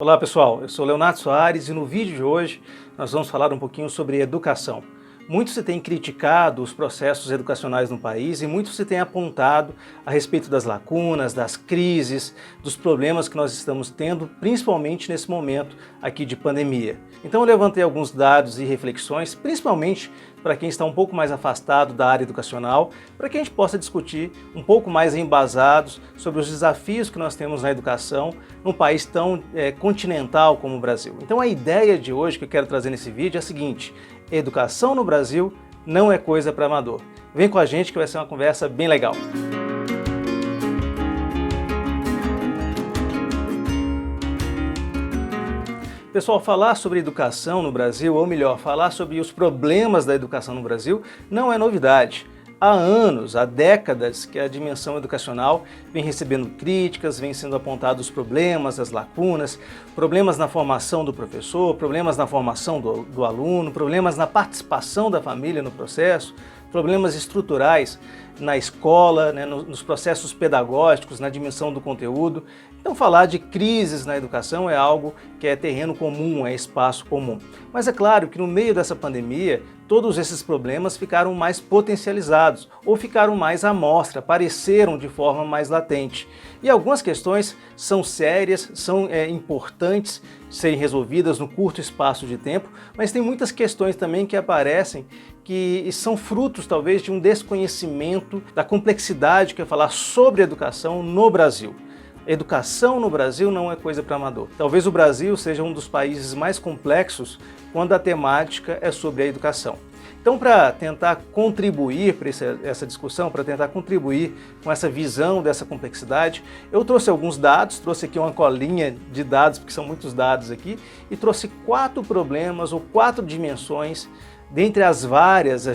Olá pessoal, eu sou Leonardo Soares e no vídeo de hoje nós vamos falar um pouquinho sobre educação. Muito se tem criticado os processos educacionais no país e muito se tem apontado a respeito das lacunas, das crises, dos problemas que nós estamos tendo, principalmente nesse momento aqui de pandemia. Então eu levantei alguns dados e reflexões, principalmente para quem está um pouco mais afastado da área educacional, para que a gente possa discutir um pouco mais embasados sobre os desafios que nós temos na educação num país tão continental como o Brasil. Então a ideia de hoje que eu quero trazer nesse vídeo é a seguinte: educação no Brasil não é coisa para amador. Vem com a gente que vai ser uma conversa bem legal. Pessoal, falar sobre educação no Brasil, ou melhor, falar sobre os problemas da educação no Brasil, não é novidade. Há anos, há décadas que a dimensão educacional vem recebendo críticas, vem sendo apontados os problemas, as lacunas, problemas na formação do professor, problemas na formação do aluno, problemas na participação da família no processo, problemas estruturais na escola, nos processos pedagógicos, na dimensão do conteúdo. Então falar de crises na educação é algo que é terreno comum, é espaço comum. Mas é claro que no meio dessa pandemia, todos esses problemas ficaram mais potencializados ou ficaram mais à mostra, apareceram de forma mais latente. E algumas questões são sérias, são importantes serem resolvidas no curto espaço de tempo, mas tem muitas questões também que aparecem que são frutos talvez de um desconhecimento da complexidade que é falar sobre educação no Brasil. Educação no Brasil não é coisa para amador. Talvez o Brasil seja um dos países mais complexos quando a temática é sobre a educação. Então, para tentar contribuir para essa discussão, para tentar contribuir com essa visão dessa complexidade, eu trouxe alguns dados, trouxe aqui uma colinha de dados, porque são muitos dados aqui, e trouxe 4 problemas ou 4 dimensões dentre as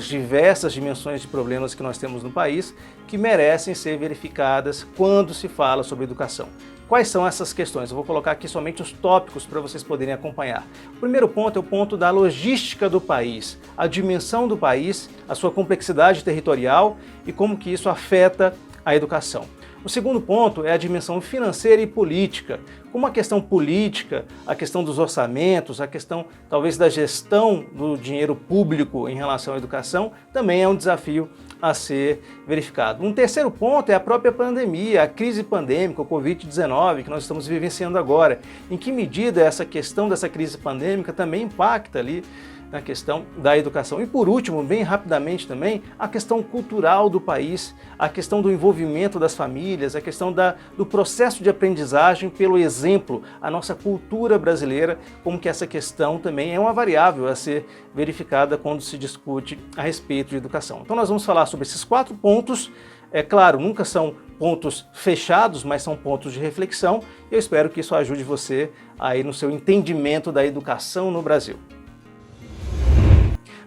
diversas dimensões de problemas que nós temos no país, que merecem ser verificadas quando se fala sobre educação. Quais são essas questões? Eu vou colocar aqui somente os tópicos para vocês poderem acompanhar. O primeiro ponto é o ponto da logística do país, a dimensão do país, a sua complexidade territorial e como que isso afeta a educação. O segundo ponto é a dimensão financeira e política, como a questão política, a questão dos orçamentos, a questão talvez da gestão do dinheiro público em relação à educação, também é um desafio a ser verificado. Um terceiro ponto é a própria pandemia, a crise pandêmica, o Covid-19 que nós estamos vivenciando agora. Em que medida essa questão dessa crise pandêmica também impacta ali na questão da educação. E por último, bem rapidamente também, a questão cultural do país, a questão do envolvimento das famílias, a questão do processo de aprendizagem pelo exemplo, a nossa cultura brasileira, como que essa questão também é uma variável a ser verificada quando se discute a respeito de educação. Então nós vamos falar sobre esses 4 pontos. É claro, nunca são pontos fechados, mas são pontos de reflexão. Eu espero que isso ajude você aí no seu entendimento da educação no Brasil.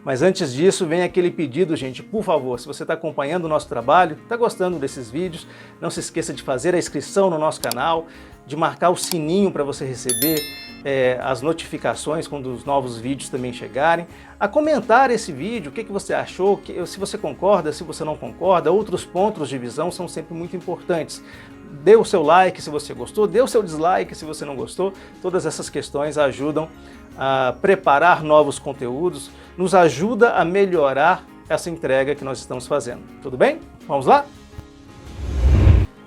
Mas antes disso, vem aquele pedido, gente, por favor, se você está acompanhando o nosso trabalho, está gostando desses vídeos, não se esqueça de fazer a inscrição no nosso canal, de marcar o sininho para você receber as notificações quando os novos vídeos também chegarem, a comentar esse vídeo, o que você achou, se você concorda, se você não concorda, outros pontos de visão são sempre muito importantes. Dê o seu like se você gostou, dê o seu dislike se você não gostou, todas essas questões ajudam a preparar novos conteúdos, nos ajuda a melhorar essa entrega que nós estamos fazendo. Tudo bem? Vamos lá?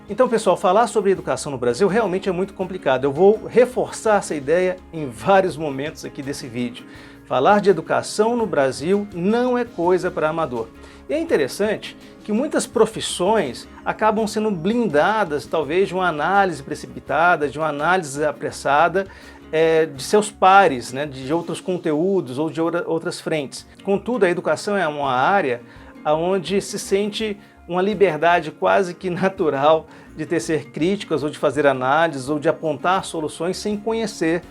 Então, pessoal, falar sobre educação no Brasil realmente é muito complicado. Eu vou reforçar essa ideia em vários momentos aqui desse vídeo. Falar de educação no Brasil não é coisa para amador. E é interessante que muitas profissões acabam sendo blindadas, talvez, de uma análise precipitada, de uma análise apressada, de seus pares, de outros conteúdos ou de outras frentes. Contudo, a educação é uma área onde se sente uma liberdade quase que natural de tecer críticas ou de fazer análises ou de apontar soluções sem conhecer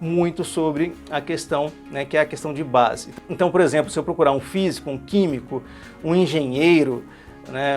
muito sobre a questão, que é a questão de base. Então, por exemplo, se eu procurar um físico, um químico, um engenheiro,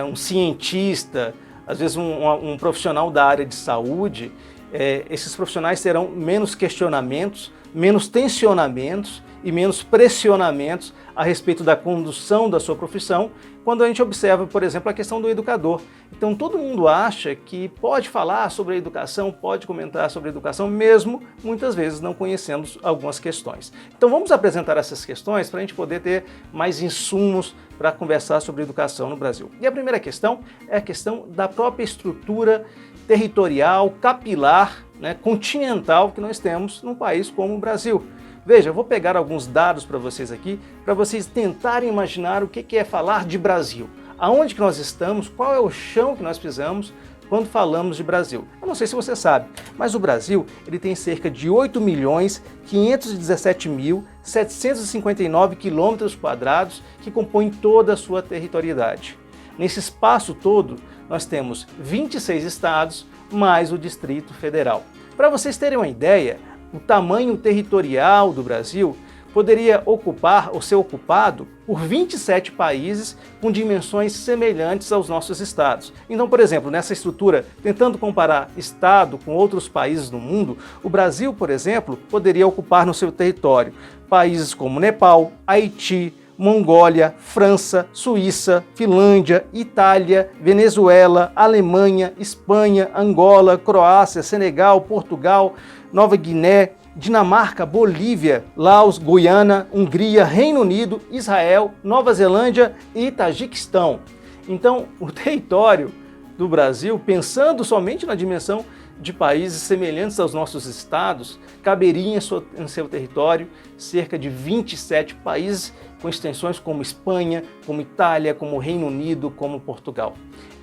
um cientista, às vezes um profissional da área de saúde, esses profissionais terão menos questionamentos, menos tensionamentos e menos pressionamentos a respeito da condução da sua profissão, quando a gente observa, por exemplo, a questão do educador. Então todo mundo acha que pode falar sobre a educação, pode comentar sobre a educação, mesmo muitas vezes não conhecendo algumas questões. Então vamos apresentar essas questões para a gente poder ter mais insumos para conversar sobre educação no Brasil. E a primeira questão é a questão da própria estrutura territorial, capilar, né, continental que nós temos num país como o Brasil. Veja, eu vou pegar alguns dados para vocês aqui, para vocês tentarem imaginar o que é falar de Brasil. Aonde que nós estamos, qual é o chão que nós pisamos quando falamos de Brasil. Eu não sei se você sabe, mas o Brasil ele tem cerca de 8.517.759 quilômetros quadrados que compõem toda a sua territorialidade. Nesse espaço todo, nós temos 26 estados, mais o Distrito Federal. Para vocês terem uma ideia, o tamanho territorial do Brasil poderia ocupar ou ser ocupado por 27 países com dimensões semelhantes aos nossos estados. Então, por exemplo, nessa estrutura, tentando comparar estado com outros países do mundo, o Brasil, por exemplo, poderia ocupar no seu território países como Nepal, Haiti, Mongólia, França, Suíça, Finlândia, Itália, Venezuela, Alemanha, Espanha, Angola, Croácia, Senegal, Portugal, Nova Guiné, Dinamarca, Bolívia, Laos, Guiana, Hungria, Reino Unido, Israel, Nova Zelândia e Tajiquistão. Então, o território do Brasil, pensando somente na dimensão de países semelhantes aos nossos estados, caberia em seu território cerca de 27 países com extensões como Espanha, como Itália, como Reino Unido, como Portugal.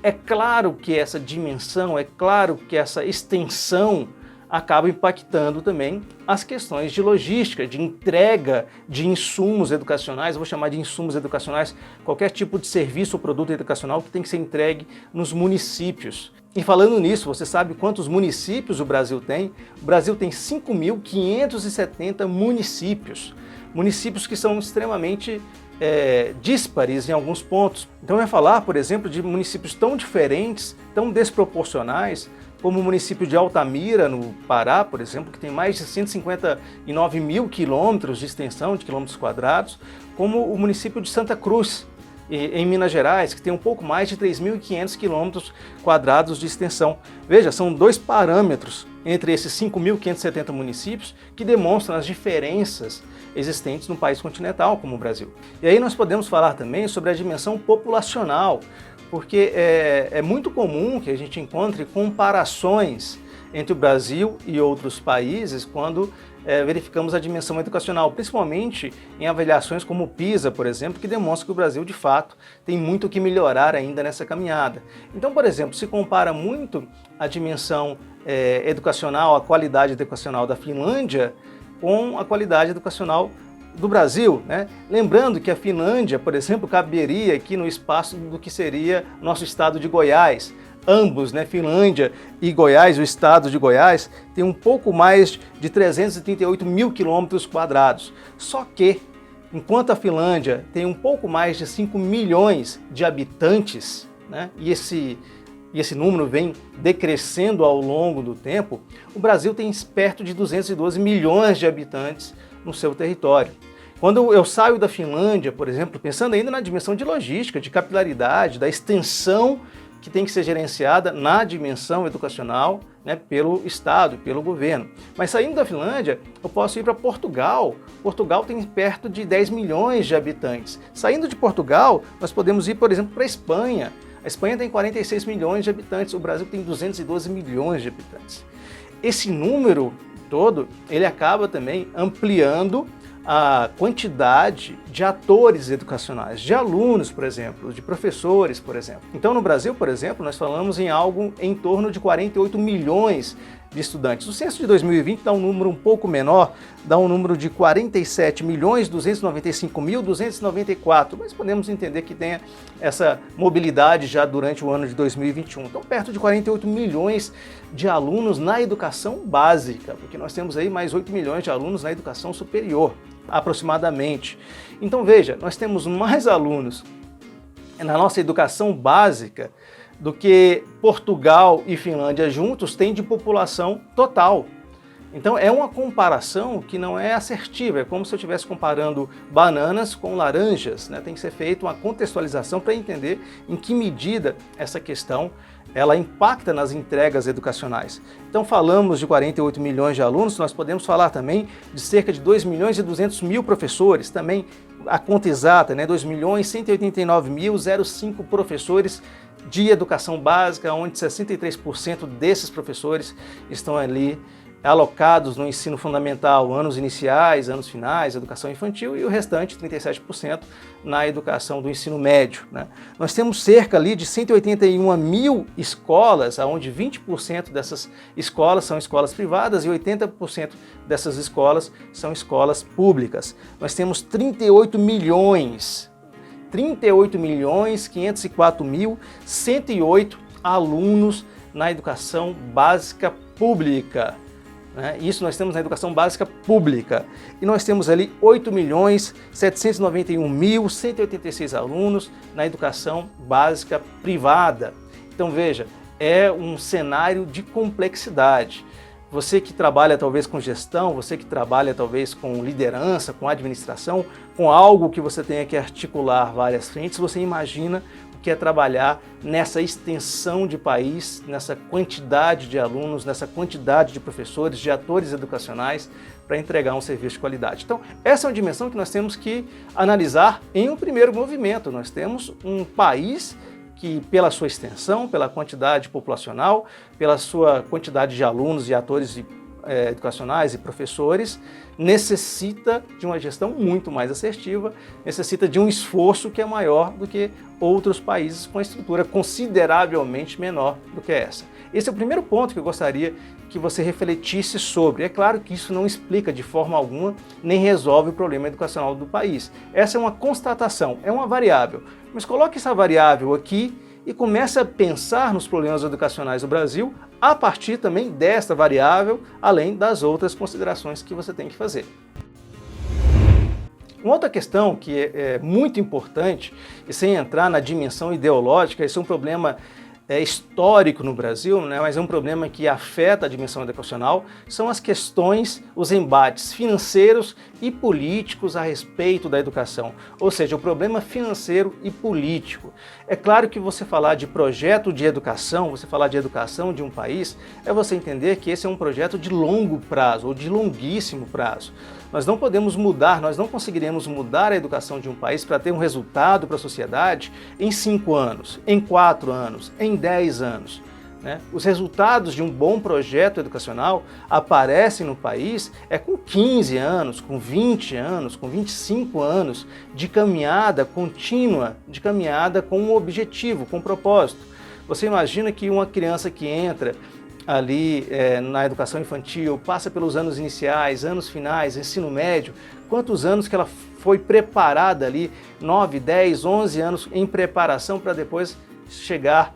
É claro que essa dimensão, é claro que essa extensão acaba impactando também as questões de logística, de entrega de insumos educacionais. Eu vou chamar de insumos educacionais qualquer tipo de serviço ou produto educacional que tem que ser entregue nos municípios. E falando nisso, você sabe quantos municípios o Brasil tem? O Brasil tem 5.570 municípios. Municípios que são extremamente díspares em alguns pontos. Então eu ia falar, por exemplo, de municípios tão diferentes, tão desproporcionais, como o município de Altamira, no Pará, por exemplo, que tem mais de 159 mil quilômetros de extensão de quilômetros quadrados, como o município de Santa Cruz, em Minas Gerais, que tem um pouco mais de 3.500 quilômetros quadrados de extensão. Veja, são dois parâmetros entre esses 5.570 municípios que demonstram as diferenças existentes no país continental, como o Brasil. E aí nós podemos falar também sobre a dimensão populacional, porque é muito comum que a gente encontre comparações entre o Brasil e outros países quando verificamos a dimensão educacional, principalmente em avaliações como o PISA, por exemplo, que demonstra que o Brasil, de fato, tem muito que melhorar ainda nessa caminhada. Então, por exemplo, se compara muito a dimensão educacional, a qualidade educacional da Finlândia com a qualidade educacional do Brasil, né? Lembrando que a Finlândia, por exemplo, caberia aqui no espaço do que seria nosso estado de Goiás. Ambos, né, Finlândia e Goiás, o estado de Goiás, tem um pouco mais de 338 mil quilômetros quadrados. Só que, enquanto a Finlândia tem um pouco mais de 5 milhões de habitantes, né, e esse número vem decrescendo ao longo do tempo, o Brasil tem perto de 212 milhões de habitantes no seu território. Quando eu saio da Finlândia, por exemplo, pensando ainda na dimensão de logística, de capilaridade, da extensão que tem que ser gerenciada na dimensão educacional, né, pelo Estado, pelo governo. Mas saindo da Finlândia, eu posso ir para Portugal. Portugal tem perto de 10 milhões de habitantes. Saindo de Portugal, nós podemos ir, por exemplo, para a Espanha. A Espanha tem 46 milhões de habitantes, o Brasil tem 212 milhões de habitantes. Esse número todo, ele acaba também ampliando a quantidade de atores educacionais, de alunos, por exemplo, de professores, por exemplo. Então, no Brasil, por exemplo, nós falamos em algo em torno de 48 milhões de estudantes. O censo de 2020 dá um número um pouco menor, dá um número de 47.295.294, mas podemos entender que tenha essa mobilidade já durante o ano de 2021. Então, perto de 48 milhões de alunos na educação básica, porque nós temos aí mais 8 milhões de alunos na educação superior, aproximadamente. Então, veja, nós temos mais alunos na nossa educação básica do que Portugal e Finlândia juntos têm de população total. Então é uma comparação que não é assertiva, é como se eu estivesse comparando bananas com laranjas, né? Tem que ser feita uma contextualização para entender em que medida essa questão ela impacta nas entregas educacionais. Então falamos de 48 milhões de alunos, nós podemos falar também de cerca de 2 milhões e 200 mil professores, também a conta exata, né? 2 milhões 189.005 professores de educação básica, onde 63% desses professores estão ali alocados no ensino fundamental, anos iniciais, anos finais, educação infantil, e o restante, 37%, na educação do ensino médio, né? Nós temos cerca ali de 181 mil escolas, onde 20% dessas escolas são escolas privadas e 80% dessas escolas são escolas públicas. Nós temos 38 milhões 504.108 alunos na educação básica pública. Isso nós temos na educação básica pública. E nós temos ali 8.791.186 alunos na educação básica privada. Então veja, é um cenário de complexidade. Você que trabalha talvez com gestão, você que trabalha talvez com liderança, com administração, com algo que você tenha que articular várias frentes, você imagina o que é trabalhar nessa extensão de país, nessa quantidade de alunos, nessa quantidade de professores, de atores educacionais para entregar um serviço de qualidade. Então, essa é uma dimensão que nós temos que analisar em um primeiro movimento. Nós temos um país que, pela sua extensão, pela quantidade populacional, pela sua quantidade de alunos e atores educacionais e professores, necessita de uma gestão muito mais assertiva, necessita de um esforço que é maior do que outros países com estrutura consideravelmente menor do que essa. Esse é o primeiro ponto que eu gostaria que você refletisse sobre. É claro que isso não explica de forma alguma, nem resolve o problema educacional do país. Essa é uma constatação, é uma variável. Mas coloque essa variável aqui e comece a pensar nos problemas educacionais do Brasil a partir também desta variável, além das outras considerações que você tem que fazer. Uma outra questão que é muito importante, e sem entrar na dimensão ideológica, esse é um problema histórico no Brasil, né, mas é um problema que afeta a dimensão educacional, são as questões, os embates financeiros e políticos a respeito da educação, ou seja, o problema financeiro e político. É claro que você falar de projeto de educação, você falar de educação de um país, é você entender que esse é um projeto de longo prazo, ou de longuíssimo prazo. Nós não podemos mudar, nós não conseguiremos mudar a educação de um país para ter um resultado para a sociedade em 5 anos, em 4 anos, em 10 anos. Né? Os resultados de um bom projeto educacional aparecem no país com 15 anos, com 20 anos, com 25 anos de caminhada contínua, de caminhada com um objetivo, com um propósito. Você imagina que uma criança que entra ali na educação infantil, passa pelos anos iniciais, anos finais, ensino médio, quantos anos que ela foi preparada ali, 9, 10, 11 anos em preparação para depois chegar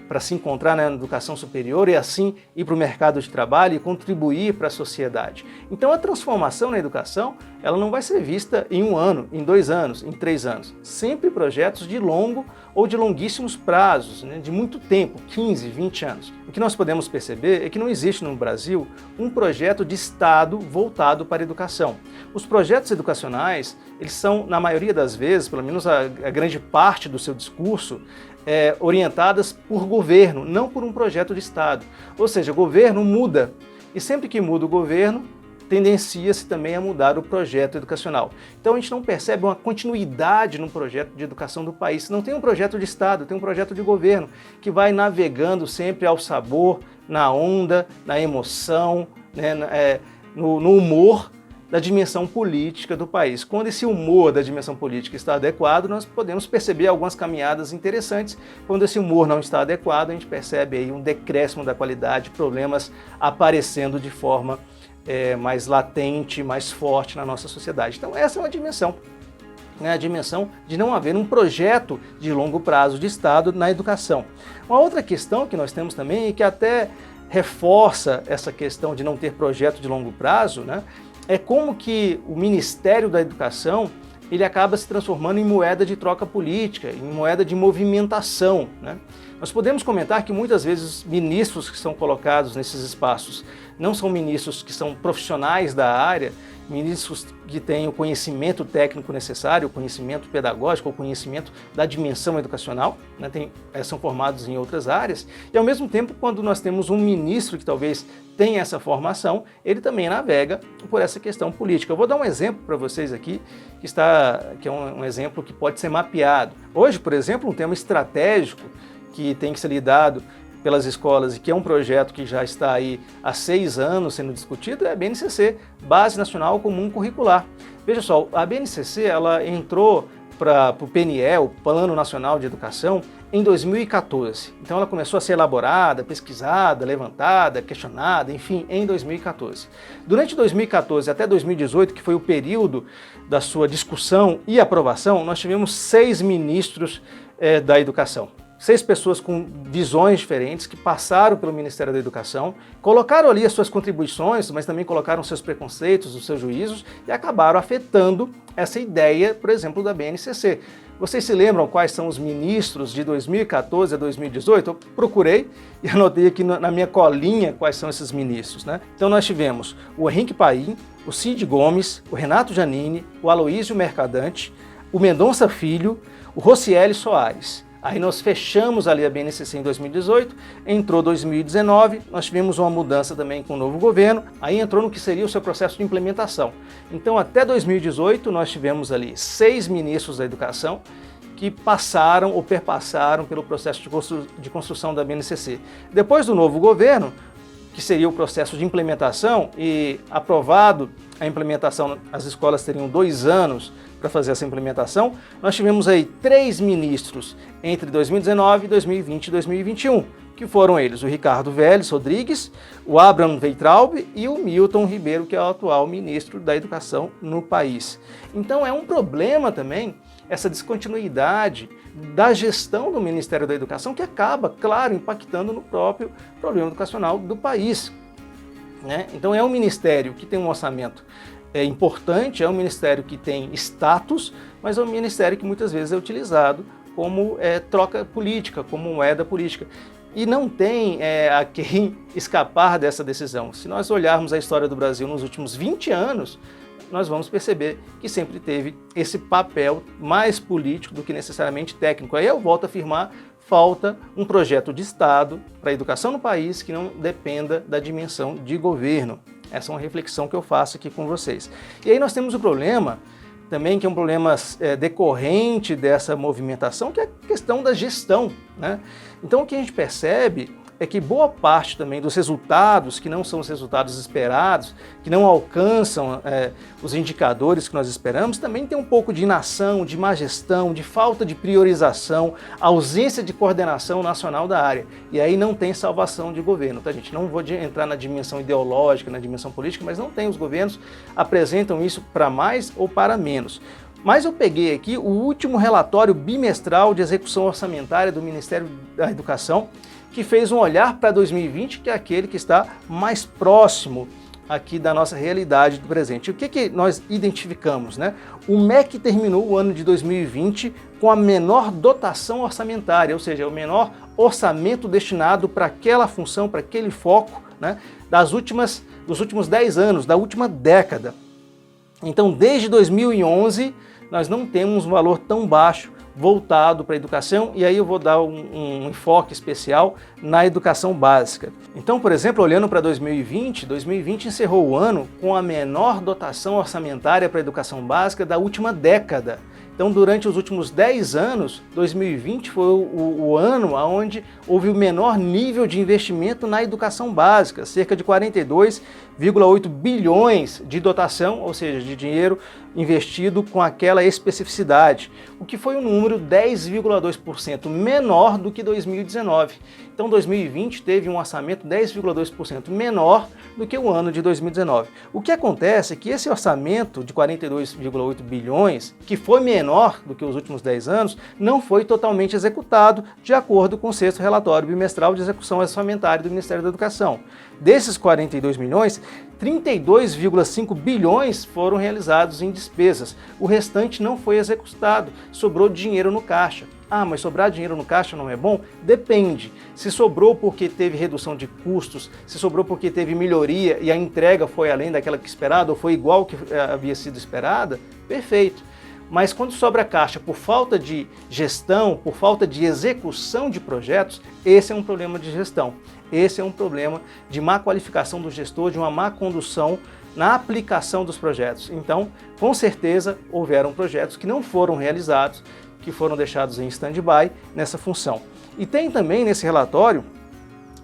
para se encontrar na educação superior e assim ir para o mercado de trabalho e contribuir para a sociedade. Então a transformação na educação, ela não vai ser vista em 1 ano, em 2 anos, em 3 anos. Sempre projetos de longo ou de longuíssimos prazos, né, de muito tempo, 15, 20 anos. O que nós podemos perceber é que não existe no Brasil um projeto de Estado voltado para a educação. Os projetos educacionais, eles são, na maioria das vezes, pelo menos a grande parte do seu discurso, orientadas por governo, não por um projeto de Estado. Ou seja, o governo muda, e sempre que muda o governo, tendencia-se também a mudar o projeto educacional. Então a gente não percebe uma continuidade no projeto de educação do país. Não tem um projeto de Estado, tem um projeto de governo que vai navegando sempre ao sabor, na onda, na emoção, né, no humor da dimensão política do país. Quando esse humor da dimensão política está adequado, nós podemos perceber algumas caminhadas interessantes. Quando esse humor não está adequado, a gente percebe aí um decréscimo da qualidade, problemas aparecendo de forma mais latente, mais forte na nossa sociedade. Então essa é uma dimensão, né, a dimensão de não haver um projeto de longo prazo de Estado na educação. Uma outra questão que nós temos também e que até reforça essa questão de não ter projeto de longo prazo, né, é como que o Ministério da Educação ele acaba se transformando em moeda de troca política, em moeda de movimentação, né? Nós podemos comentar que muitas vezes ministros que são colocados nesses espaços não são ministros que são profissionais da área, ministros que têm o conhecimento técnico necessário, o conhecimento pedagógico, o conhecimento da dimensão educacional, né? São formados em outras áreas, e ao mesmo tempo, quando nós temos um ministro que talvez tenha essa formação, ele também navega por essa questão política. Eu vou dar um exemplo para vocês aqui, que é um exemplo que pode ser mapeado. Hoje, por exemplo, um tema estratégico que tem que ser lidado pelas escolas e que é um projeto que já está aí há 6 anos sendo discutido é a BNCC, Base Nacional Comum Curricular. Veja só, a BNCC ela entrou para o PNE, o Plano Nacional de Educação, em 2014. Então ela começou a ser elaborada, pesquisada, levantada, questionada, enfim, em 2014. Durante 2014 até 2018, que foi o período da sua discussão e aprovação, nós tivemos 6 ministros da educação. 6 pessoas com visões diferentes que passaram pelo Ministério da Educação, colocaram ali as suas contribuições, mas também colocaram seus preconceitos, os seus juízos e acabaram afetando essa ideia, por exemplo, da BNCC. Vocês se lembram quais são os ministros de 2014 a 2018? Eu procurei e anotei aqui na minha colinha quais são esses ministros, né? Então nós tivemos o Henrique Paim, o Cid Gomes, o Renato Giannini, o Aloísio Mercadante, o Mendonça Filho, o Rocieli Soares. Aí nós fechamos ali a BNCC em 2018, entrou 2019, nós tivemos uma mudança também com o novo governo, aí entrou no que seria o seu processo de implementação. Então até 2018 nós tivemos ali 6 ministros da educação que passaram ou perpassaram pelo processo de construção da BNCC. Depois do novo governo, que seria o processo de implementação e aprovado a implementação, as escolas teriam 2 anos para fazer essa implementação, nós tivemos aí 3 ministros entre 2019, 2020 e 2021, que foram eles o Ricardo Vélez Rodrigues, o Abraham Weintraub e o Milton Ribeiro, que é o atual ministro da Educação no país. Então é um problema também essa descontinuidade da gestão do Ministério da Educação, que acaba, claro, impactando no próprio problema educacional do país, né? Então é um ministério que tem um orçamento importante, é um ministério que tem status, mas é um ministério que muitas vezes é utilizado como troca política, como moeda política. E não tem a quem escapar dessa decisão. Se nós olharmos a história do Brasil nos últimos 20 anos, nós vamos perceber que sempre teve esse papel mais político do que necessariamente técnico. Aí eu volto a afirmar, falta um projeto de Estado para a educação no país que não dependa da dimensão de governo. Essa é uma reflexão que eu faço aqui com vocês. E aí nós temos o problema também, que é um problema decorrente dessa movimentação, que é a questão da gestão, né? Então o que a gente percebe é que boa parte também dos resultados, que não são os resultados esperados, que não alcançam os indicadores que nós esperamos, também tem um pouco de inação, de má gestão, de falta de priorização, ausência de coordenação nacional da área. E aí não tem salvação de governo, tá, gente? Não vou entrar na dimensão ideológica, na dimensão política, mas não tem. Os governos apresentam isso para mais ou para menos. Mas eu peguei aqui o último relatório bimestral de execução orçamentária do Ministério da Educação, que fez um olhar para 2020, que é aquele que está mais próximo aqui da nossa realidade do presente. O que nós identificamos, né? O MEC terminou o ano de 2020 com a menor dotação orçamentária, ou seja, o menor orçamento destinado para aquela função, para aquele foco, né? Dos últimos 10 anos, da última década. Então, desde 2011, nós não temos um valor tão baixo voltado para a educação, e aí eu vou dar um enfoque especial na educação básica. Então, por exemplo, olhando para 2020 encerrou o ano com a menor dotação orçamentária para a educação básica da última década. Então, durante os últimos 10 anos, 2020 foi o ano onde houve o menor nível de investimento na educação básica, cerca de 42,8 bilhões de dotação, ou seja, de dinheiro investido com aquela especificidade, o que foi um número 10,2% menor do que 2019. Então 2020 teve um orçamento 10,2% menor do que o ano de 2019. O que acontece é que esse orçamento de 42,8 bilhões, que foi menor do que os últimos 10 anos, não foi totalmente executado de acordo com o 6º relatório bimestral de execução orçamentária do Ministério da Educação. Desses 42 milhões, 32,5 bilhões foram realizados em despesas. O restante não foi executado, sobrou dinheiro no caixa. Ah, mas sobrar dinheiro no caixa não é bom? Depende. Se sobrou porque teve redução de custos, se sobrou porque teve melhoria e a entrega foi além daquela que esperada ou foi igual que havia sido esperada, perfeito. Mas quando sobra caixa por falta de gestão, por falta de execução de projetos, esse é um problema de gestão. Esse é um problema de má qualificação do gestor, de uma má condução na aplicação dos projetos. Então, com certeza, houveram projetos que não foram realizados, que foram deixados em stand-by nessa função. E tem também nesse relatório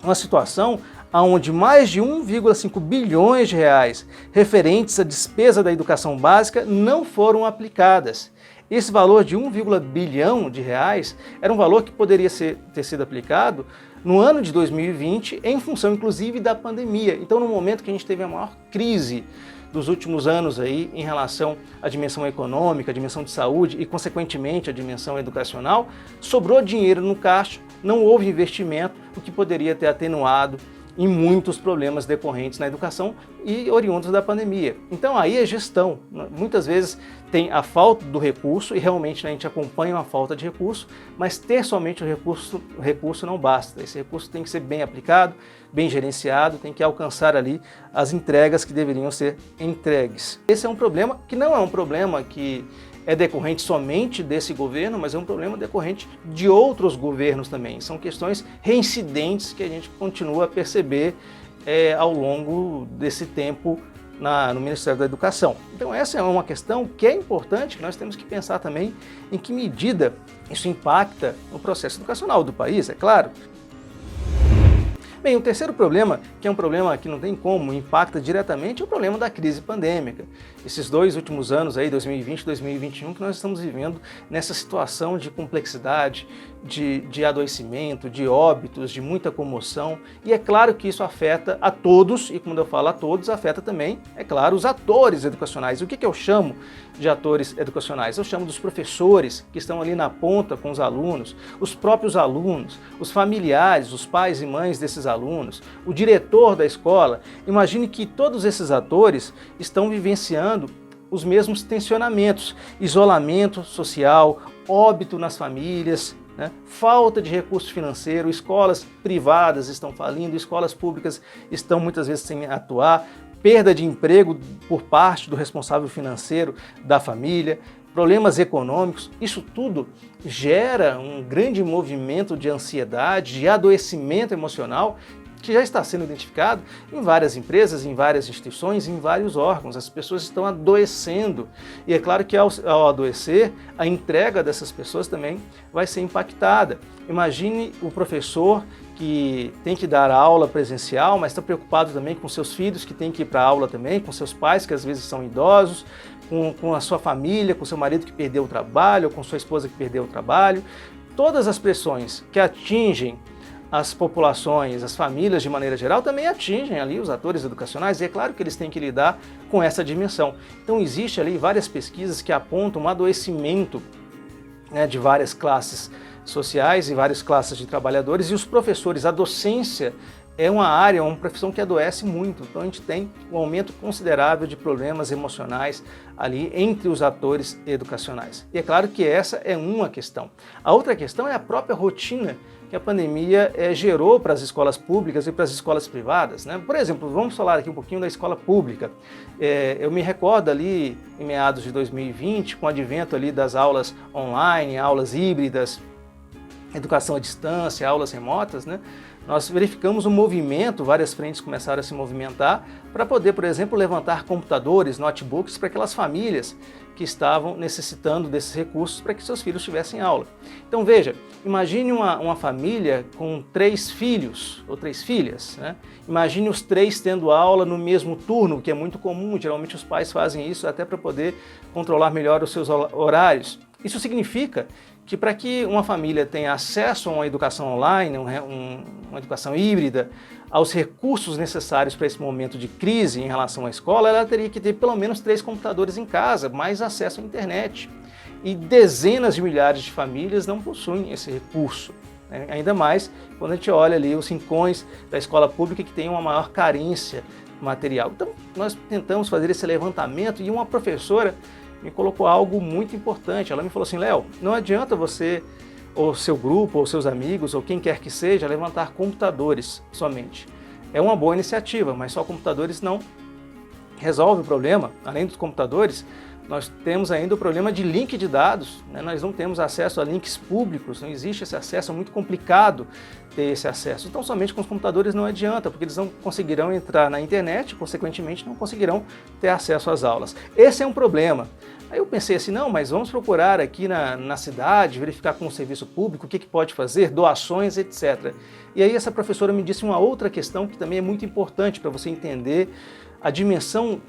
uma situação onde mais de 1,5 bilhões de reais referentes à despesa da educação básica não foram aplicadas. Esse valor de 1, bilhão de reais era um valor que poderia ter sido aplicado no ano de 2020, em função inclusive da pandemia. Então, no momento que a gente teve a maior crise dos últimos anos aí em relação à dimensão econômica, à dimensão de saúde e, consequentemente, à dimensão educacional, sobrou dinheiro no caixa, não houve investimento, o que poderia ter atenuado em muitos problemas decorrentes na educação e oriundos da pandemia. Então aí é gestão. Muitas vezes tem a falta do recurso e realmente a gente acompanha uma falta de recurso, mas ter somente o recurso não basta. Esse recurso tem que ser bem aplicado, bem gerenciado, tem que alcançar ali as entregas que deveriam ser entregues. Esse é um problema que não é um problema que é decorrente somente desse governo, mas é um problema decorrente de outros governos também. São questões reincidentes que a gente continua a perceber ao longo desse tempo no Ministério da Educação. Então essa é uma questão que é importante, que nós temos que pensar também em que medida isso impacta no processo educacional do país, é claro. Bem, o terceiro problema, que é um problema que não tem como, impacta diretamente, é o problema da crise pandêmica. Esses 2 últimos anos, aí, 2020 e 2021, que nós estamos vivendo nessa situação de complexidade, de adoecimento, de óbitos, de muita comoção. E é claro que isso afeta a todos, e quando eu falo a todos, afeta também, é claro, os atores educacionais. O que eu chamo de atores educacionais? Eu chamo dos professores que estão ali na ponta com os alunos, os próprios alunos, os familiares, os pais e mães desses alunos, o diretor da escola. Imagine que todos esses atores estão vivenciando os mesmos tensionamentos, isolamento social, óbito nas famílias, né? Falta de recurso financeiro, escolas privadas estão falindo, escolas públicas estão muitas vezes sem atuar, perda de emprego por parte do responsável financeiro da família, problemas econômicos. Isso tudo gera um grande movimento de ansiedade, de adoecimento emocional, que já está sendo identificado em várias empresas, em várias instituições, em vários órgãos. As pessoas estão adoecendo. E é claro que ao adoecer, a entrega dessas pessoas também vai ser impactada. Imagine o professor que tem que dar aula presencial, mas está preocupado também com seus filhos que têm que ir para a aula também, com seus pais que às vezes são idosos, com a sua família, com seu marido que perdeu o trabalho, ou com sua esposa que perdeu o trabalho. Todas as pressões que atingem as populações, as famílias de maneira geral, também atingem ali os atores educacionais, e é claro que eles têm que lidar com essa dimensão. Então existe ali várias pesquisas que apontam um adoecimento, né, de várias classes sociais e várias classes de trabalhadores, e os professores, a docência é uma área, é uma profissão que adoece muito. Então a gente tem um aumento considerável de problemas emocionais ali entre os atores educacionais. E é claro que essa é uma questão. A outra questão é a própria rotina que a pandemia gerou para as escolas públicas e para as escolas privadas, né? Por exemplo, vamos falar aqui um pouquinho da escola pública. Eu me recordo ali em meados de 2020, com o advento ali das aulas online, aulas híbridas, educação à distância, aulas remotas, né? Nós verificamos um movimento, várias frentes começaram a se movimentar para poder, por exemplo, levantar computadores, notebooks para aquelas famílias que estavam necessitando desses recursos para que seus filhos tivessem aula. Então veja, imagine uma família com 3 filhos ou 3 filhas, né? Imagine os 3 tendo aula no mesmo turno, que é muito comum, geralmente os pais fazem isso até para poder controlar melhor os seus horários. Isso significa que para que uma família tenha acesso a uma educação online, uma educação híbrida, aos recursos necessários para esse momento de crise em relação à escola, ela teria que ter pelo menos 3 computadores em casa, mais acesso à internet. E dezenas de milhares de famílias não possuem esse recurso. né? Ainda mais quando a gente olha ali os rincões da escola pública que tem uma maior carência material. Então, nós tentamos fazer esse levantamento e uma professora me colocou algo muito importante. Ela me falou assim: Léo, não adianta você, ou seu grupo, ou seus amigos, ou quem quer que seja, levantar computadores somente. É uma boa iniciativa, mas só computadores não resolve o problema. Além dos computadores, nós temos ainda o problema de link de dados, né? Nós não temos acesso a links públicos, não existe esse acesso, é muito complicado ter esse acesso. Então, somente com os computadores não adianta, porque eles não conseguirão entrar na internet, consequentemente não conseguirão ter acesso às aulas. Esse é um problema. Aí eu pensei assim, não, mas vamos procurar aqui na cidade, verificar com o serviço público o que pode fazer, doações, etc. E aí essa professora me disse uma outra questão que também é muito importante para você entender a dimensão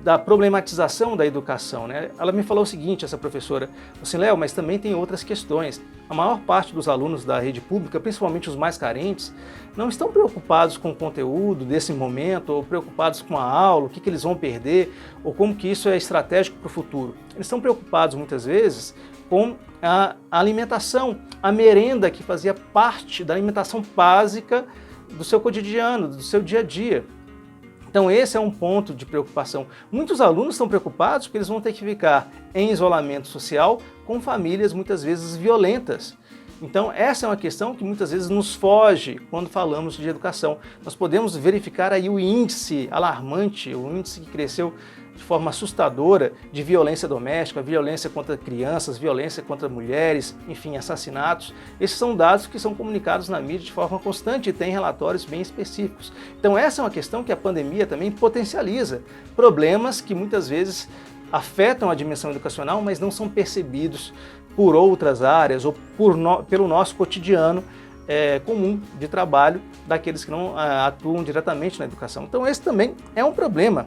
da problematização da educação, né? Ela me falou o seguinte, essa professora, assim, Léo, mas também tem outras questões. A maior parte dos alunos da rede pública, principalmente os mais carentes, não estão preocupados com o conteúdo desse momento, ou preocupados com a aula, o que eles vão perder, ou como que isso é estratégico para o futuro. Eles estão preocupados, muitas vezes, com a alimentação, a merenda que fazia parte da alimentação básica do seu cotidiano, do seu dia a dia. Então esse é um ponto de preocupação. Muitos alunos estão preocupados porque eles vão ter que ficar em isolamento social com famílias muitas vezes violentas. Então essa é uma questão que muitas vezes nos foge quando falamos de educação. Nós podemos verificar aí o índice alarmante, o índice que cresceu de forma assustadora de violência doméstica, violência contra crianças, violência contra mulheres, enfim, assassinatos. Esses são dados que são comunicados na mídia de forma constante e tem relatórios bem específicos. Então essa é uma questão que a pandemia também potencializa, problemas que muitas vezes afetam a dimensão educacional, mas não são percebidos por outras áreas ou pelo nosso cotidiano comum de trabalho daqueles que não atuam diretamente na educação. Então esse também é um problema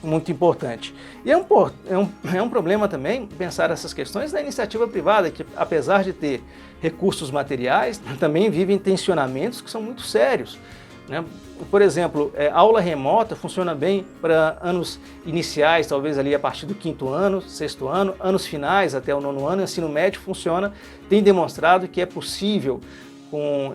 muito importante. E é um problema também pensar essas questões da iniciativa privada, que apesar de ter recursos materiais, também vivem tensionamentos que são muito sérios, né? Por exemplo, aula remota funciona bem para anos iniciais, talvez ali a partir do 5º ano, 6º ano, anos finais até o 9º ano, ensino médio funciona, tem demonstrado que é possível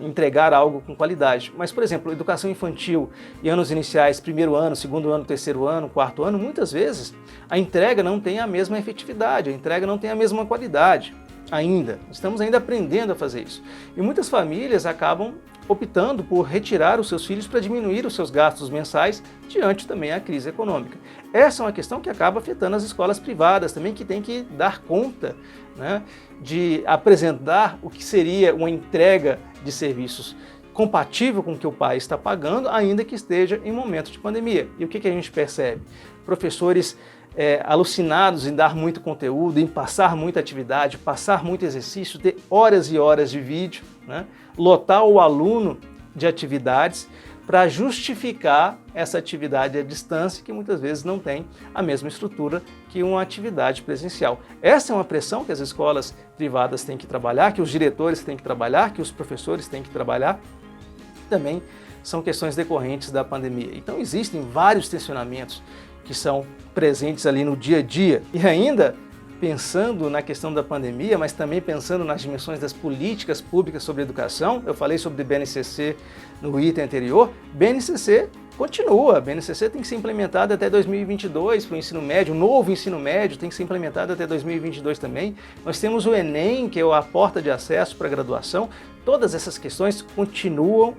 entregar algo com qualidade. Mas, por exemplo, educação infantil e anos iniciais, 1º ano, 2º ano, 3º ano, 4º ano, muitas vezes a entrega não tem a mesma efetividade, a entrega não tem a mesma qualidade ainda. Estamos ainda aprendendo a fazer isso. E muitas famílias acabam optando por retirar os seus filhos para diminuir os seus gastos mensais diante também da crise econômica. Essa é uma questão que acaba afetando as escolas privadas também, que tem que dar conta, né, de apresentar o que seria uma entrega de serviços compatível com o que o pai está pagando, ainda que esteja em momento de pandemia. E o que a gente percebe? Professores alucinados em dar muito conteúdo, em passar muita atividade, passar muito exercício, ter horas e horas de vídeo, né? Lotar o aluno de atividades para justificar essa atividade à distância, que muitas vezes não tem a mesma estrutura que uma atividade presencial. Essa é uma pressão que as escolas privadas têm que trabalhar, que os diretores têm que trabalhar, que os professores têm que trabalhar. Também são questões decorrentes da pandemia. Então existem vários tensionamentos que são presentes ali no dia a dia. E ainda, pensando na questão da pandemia, mas também pensando nas dimensões das políticas públicas sobre educação, eu falei sobre BNCC no item anterior, BNCC continua, a BNCC tem que ser implementada até 2022 para o ensino médio, o novo ensino médio tem que ser implementado até 2022 também. Nós temos o Enem, que é a porta de acesso para a graduação, todas essas questões continuam,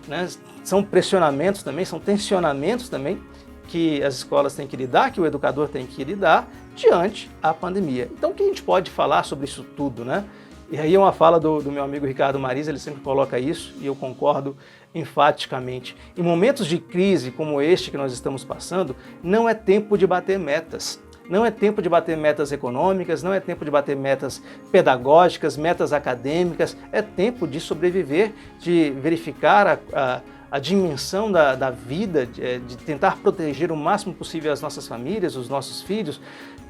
né? São pressionamentos também, são tensionamentos também, que as escolas têm que lidar, que o educador tem que lidar diante da pandemia. Então, o que a gente pode falar sobre isso tudo, né? E aí é uma fala do meu amigo Ricardo Marisa, ele sempre coloca isso, e eu concordo enfaticamente. Em momentos de crise como este que nós estamos passando, não é tempo de bater metas. Não é tempo de bater metas econômicas, não é tempo de bater metas pedagógicas, metas acadêmicas, é tempo de sobreviver, de verificar a dimensão da vida, de tentar proteger o máximo possível as nossas famílias, os nossos filhos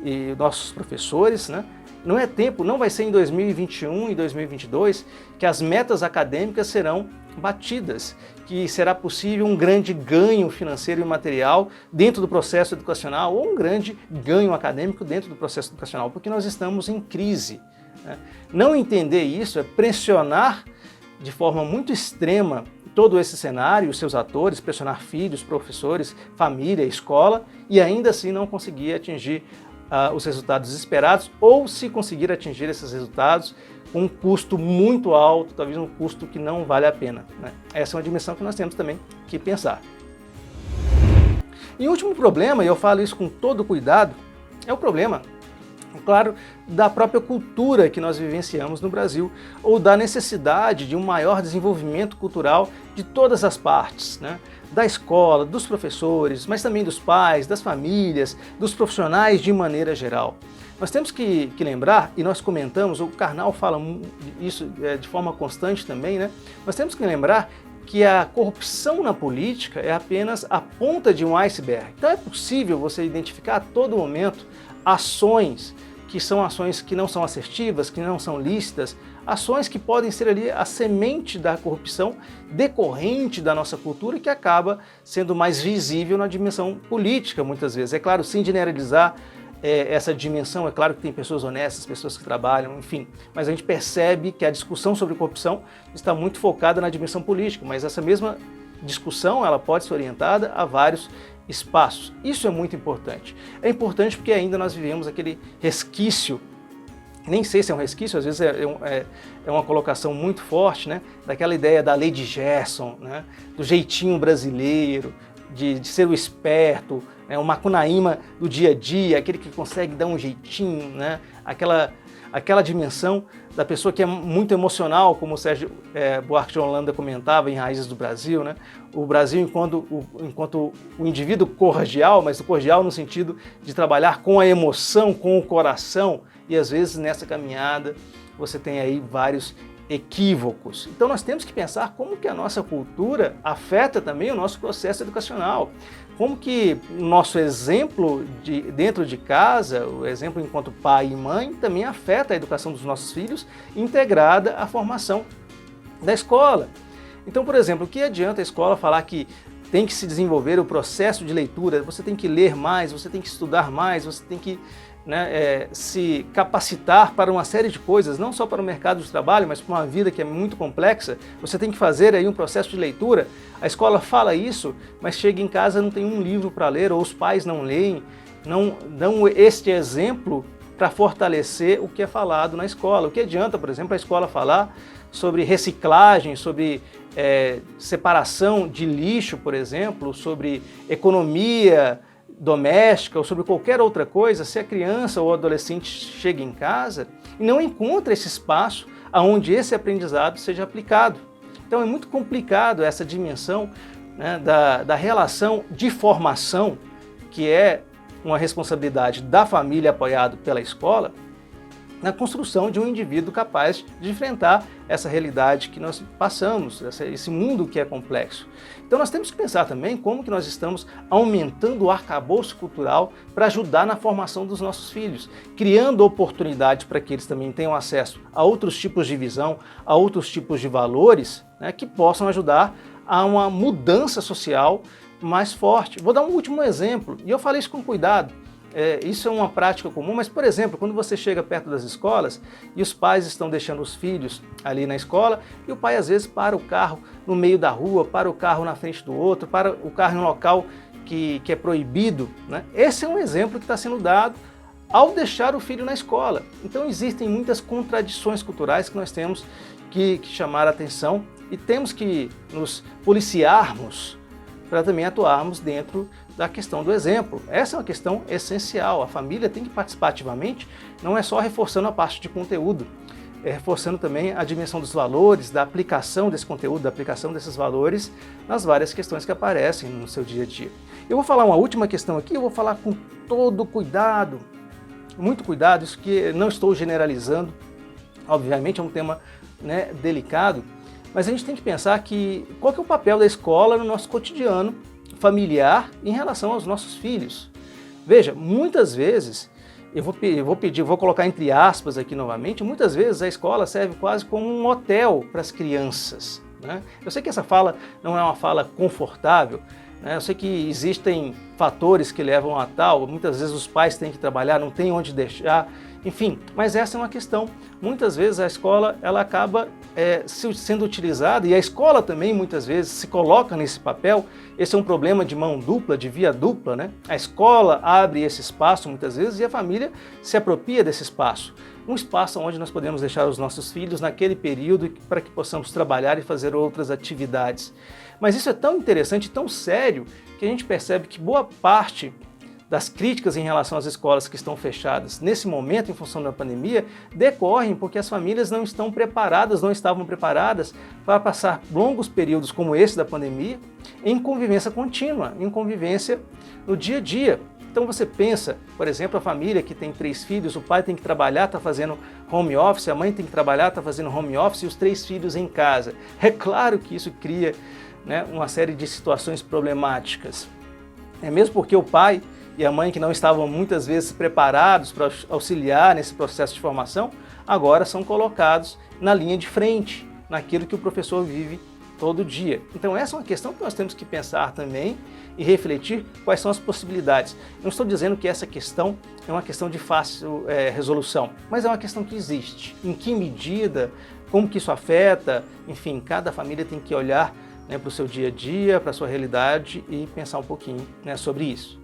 e nossos professores, né? Não é tempo, não vai ser em 2021 e 2022 que as metas acadêmicas serão batidas, que será possível um grande ganho financeiro e material dentro do processo educacional ou um grande ganho acadêmico dentro do processo educacional, porque nós estamos em crise, né? Não entender isso é pressionar de forma muito extrema todo esse cenário, os seus atores, pressionar filhos, professores, família, escola, e ainda assim não conseguir atingir os resultados esperados, ou se conseguir atingir esses resultados com um custo muito alto, talvez um custo que não vale a pena, né? Essa é uma dimensão que nós temos também que pensar. E o último problema, e eu falo isso com todo cuidado, é o problema, claro, da própria cultura que nós vivenciamos no Brasil, ou da necessidade de um maior desenvolvimento cultural de todas as partes, né? Da escola, dos professores, mas também dos pais, das famílias, dos profissionais de maneira geral. Nós temos que lembrar, e nós comentamos, o Karnal fala isso de forma constante também, né? Nós temos que lembrar que a corrupção na política é apenas a ponta de um iceberg. Então é possível você identificar a todo momento ações que são ações que não são assertivas, que não são lícitas, ações que podem ser ali a semente da corrupção decorrente da nossa cultura, que acaba sendo mais visível na dimensão política muitas vezes. É claro, sem generalizar essa dimensão, é claro que tem pessoas honestas, pessoas que trabalham, enfim, mas a gente percebe que a discussão sobre corrupção está muito focada na dimensão política, mas essa mesma discussão ela pode ser orientada a vários espaços. Isso é muito importante. É importante porque ainda nós vivemos aquele resquício, nem sei se é um resquício, às vezes é uma colocação muito forte, né, daquela ideia da lei de Gerson, né, do jeitinho brasileiro, de ser o esperto, né, o macunaíma do dia a dia, aquele que consegue dar um jeitinho, né, aquela dimensão da pessoa que é muito emocional, como o Sérgio Buarque de Holanda comentava em Raízes do Brasil, né? O Brasil enquanto o indivíduo cordial, mas o cordial no sentido de trabalhar com a emoção, com o coração, e às vezes nessa caminhada você tem aí vários equívocos. Então nós temos que pensar como que a nossa cultura afeta também o nosso processo educacional. Como que o nosso exemplo dentro de casa, o exemplo enquanto pai e mãe, também afeta a educação dos nossos filhos, integrada à formação da escola. Então, por exemplo, o que adianta a escola falar que tem que se desenvolver o processo de leitura, você tem que ler mais, você tem que estudar mais, você tem que se capacitar para uma série de coisas, não só para o mercado de trabalho, mas para uma vida que é muito complexa, você tem que fazer aí um processo de leitura. A escola fala isso, mas chega em casa não tem um livro para ler, ou os pais não leem, não dão este exemplo para fortalecer o que é falado na escola. O que adianta, por exemplo, a escola falar sobre reciclagem, sobre separação de lixo, por exemplo, sobre economia doméstica ou sobre qualquer outra coisa, se a criança ou o adolescente chega em casa e não encontra esse espaço onde esse aprendizado seja aplicado. Então é muito complicado essa dimensão, né, da relação de formação, que é uma responsabilidade da família apoiado pela escola, na construção de um indivíduo capaz de enfrentar essa realidade que nós passamos, esse mundo que é complexo. Então nós temos que pensar também como que nós estamos aumentando o arcabouço cultural para ajudar na formação dos nossos filhos, criando oportunidades para que eles também tenham acesso a outros tipos de visão, a outros tipos de valores, né, que possam ajudar a uma mudança social mais forte. Vou dar um último exemplo, e eu falei isso com cuidado. Isso é uma prática comum, mas, por exemplo, quando você chega perto das escolas e os pais estão deixando os filhos ali na escola e o pai, às vezes, para o carro no meio da rua, para o carro na frente do outro, para o carro em um local que é proibido, né? Esse é um exemplo que está sendo dado ao deixar o filho na escola. Então, existem muitas contradições culturais que nós temos que chamar a atenção e temos que nos policiarmos para também atuarmos dentro da questão do exemplo. Essa é uma questão essencial. A família tem que participar ativamente, não é só reforçando a parte de conteúdo, é reforçando também a dimensão dos valores, da aplicação desse conteúdo, da aplicação desses valores nas várias questões que aparecem no seu dia a dia. Eu vou falar uma última questão aqui, eu vou falar com todo cuidado, muito cuidado, isso que não estou generalizando, obviamente é um tema, né, delicado, mas a gente tem que pensar que qual que é o papel da escola no nosso cotidiano familiar em relação aos nossos filhos. Veja, muitas vezes, vou colocar entre aspas aqui novamente, muitas vezes a escola serve quase como um hotel para as crianças, né? Eu sei que essa fala não é uma fala confortável, né? Eu sei que existem fatores que levam a tal, muitas vezes os pais têm que trabalhar, não tem onde deixar, Enfim, mas essa é uma questão. Muitas vezes a escola ela acaba sendo utilizada, e a escola também muitas vezes se coloca nesse papel. Esse é um problema de mão dupla, de via dupla, né? A escola abre esse espaço muitas vezes e a família se apropria desse espaço. Um espaço onde nós podemos deixar os nossos filhos naquele período para que possamos trabalhar e fazer outras atividades. Mas isso é tão interessante, tão sério, que a gente percebe que boa parte das críticas em relação às escolas que estão fechadas nesse momento, em função da pandemia, decorrem porque as famílias não estão preparadas, não estavam preparadas para passar longos períodos como esse da pandemia em convivência contínua, em convivência no dia a dia. Então você pensa, por exemplo, a família que tem 3 filhos, o pai tem que trabalhar, está fazendo home office, a mãe tem que trabalhar, está fazendo home office e os 3 filhos em casa. É claro que isso cria, né, uma série de situações problemáticas. É mesmo porque o pai e a mãe, que não estavam muitas vezes preparados para auxiliar nesse processo de formação, agora são colocados na linha de frente, naquilo que o professor vive todo dia. Então essa é uma questão que nós temos que pensar também e refletir quais são as possibilidades. Não estou dizendo que essa questão é uma questão de fácil resolução, mas é uma questão que existe. Em que medida, como que isso afeta, enfim, cada família tem que olhar, né, para o seu dia a dia, para a sua realidade e pensar um pouquinho, né, sobre isso.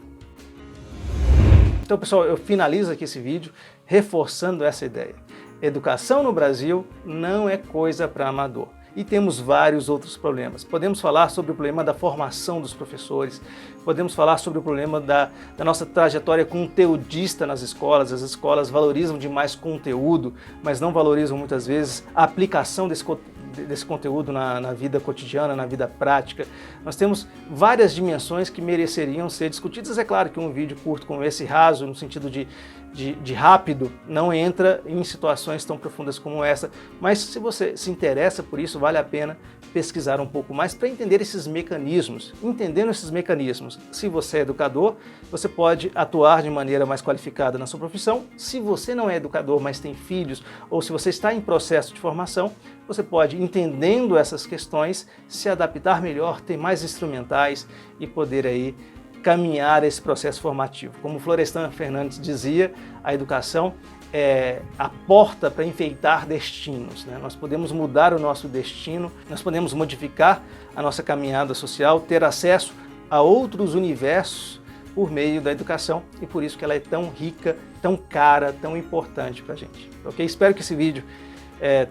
Então, pessoal, eu finalizo aqui esse vídeo reforçando essa ideia. Educação no Brasil não é coisa para amador. E temos vários outros problemas. Podemos falar sobre o problema da formação dos professores, podemos falar sobre o problema da nossa trajetória conteudista nas escolas. As escolas valorizam demais conteúdo, mas não valorizam muitas vezes a aplicação desse conteúdo na vida cotidiana, na vida prática. Nós temos várias dimensões que mereceriam ser discutidas. É claro que um vídeo curto como esse, raso, no sentido de rápido, não entra em situações tão profundas como essa, mas se você se interessa por isso, vale a pena pesquisar um pouco mais para entender esses mecanismos. Entendendo esses mecanismos, se você é educador, você pode atuar de maneira mais qualificada na sua profissão. Se você não é educador, mas tem filhos, ou se você está em processo de formação, você pode, entendendo essas questões, se adaptar melhor, ter mais instrumentais e poder aí caminhar esse processo formativo. Como Florestan Fernandes dizia, a educação é a porta para enfeitar destinos, né? Nós podemos mudar o nosso destino, nós podemos modificar a nossa caminhada social, ter acesso a outros universos por meio da educação, e por isso que ela é tão rica, tão cara, tão importante para a gente. Ok? Espero que esse vídeo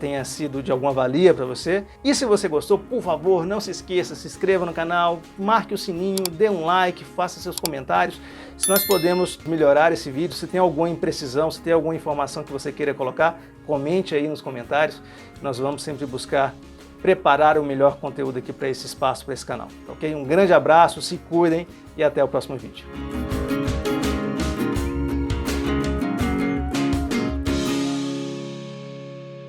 tenha sido de alguma valia para você. E se você gostou, por favor, não se esqueça, se inscreva no canal, marque o sininho, dê um like, faça seus comentários. Se nós podemos melhorar esse vídeo, se tem alguma imprecisão, se tem alguma informação que você queira colocar, comente aí nos comentários. Nós vamos sempre buscar preparar o melhor conteúdo aqui para esse espaço, para esse canal. Ok? Um grande abraço, se cuidem e até o próximo vídeo.